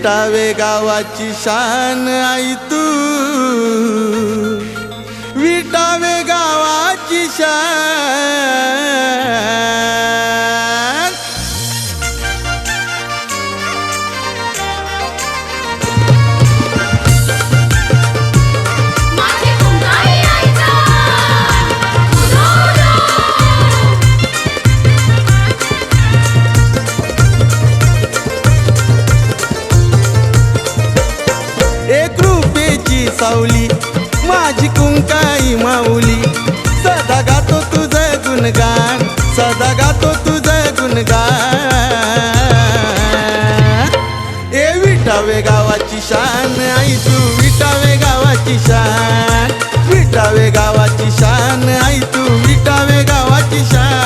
विटावे गावाची शान आई तू, विटावे गावाची शान। एक रुपयाची सावली माझी कुंकाई माऊली, सदा गातो तुझं गुणगान, सदा गातो तुझं गुणगान। ए विटावे गावाची शान आई तू, विटावे गावाची शान, विटावे गावाची शान आई तू, विटावे गावाची शान।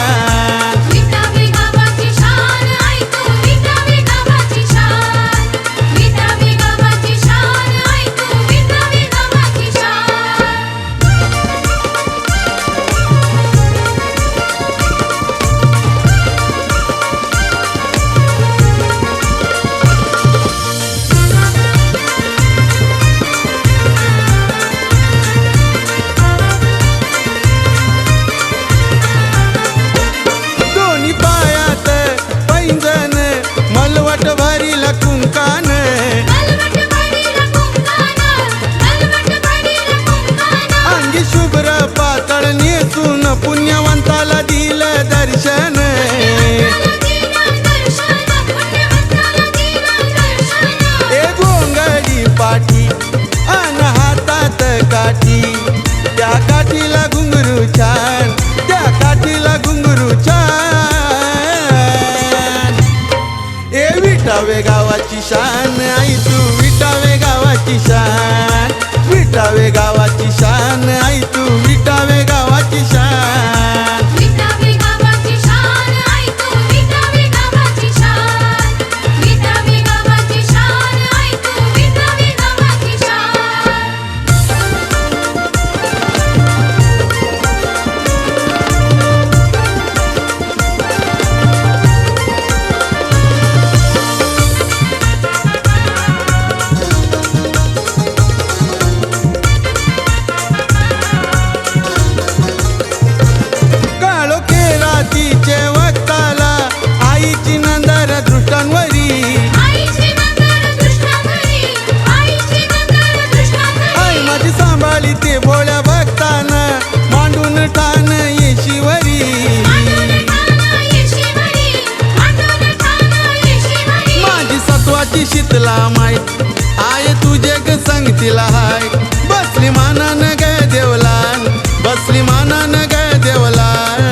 पुण्यवंताला दिलं दर्शन, ए गोंगडी पाठी अन हातात काठी, त्या काठीला घुंगरू छान, त्या काठीला घुंगरू छान। ए विटावे गावाची शान आई तू, विटावे गावाची शान, विटावे गावाची शान आई तू, विटावे गावाची शान। विटावे गावाची शान आई तू, विटावे गावाची शान, विटावे गावाची शान आई तू, विटावे गावाची शान। ते भोळ्या भक्ताना मांडून ठाण येशिवरी, माझी सत्वाची शीतला माय आय तुझे ग संगतीला हाय, बसली मानान ग देवलान, बसली मानान ग देवलान।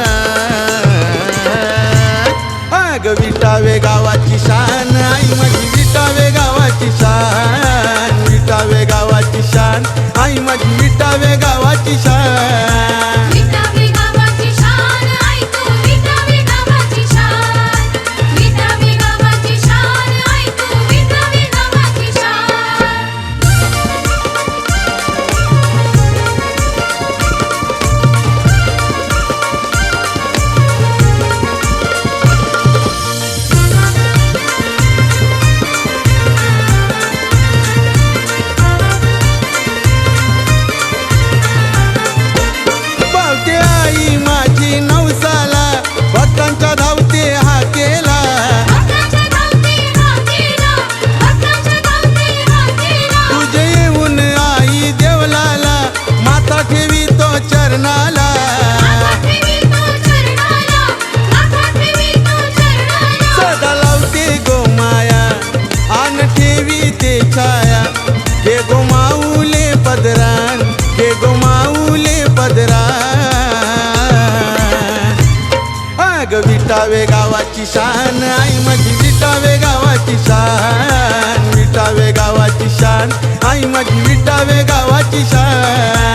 अग विटावे गावाची शान आई माझी, विटावे गावाची शान, विटावे गावाची शान आई माझी, विटावे गावाची शान। विटावे गावाची शान आई तू, विटावे गावाची शान, विटावे गावाची शान आई तू, विटावे गावाची शान। सदा लावते गोमाया आन ठेवी ते छाया, हे गोमाऊले पदरान, हे गोमाऊले पदरान। अग विटावे गावाची शान आई माझी, विटावे गावाची शान, विटावे गावाची शान आई माझी, विटावे गावाची शान।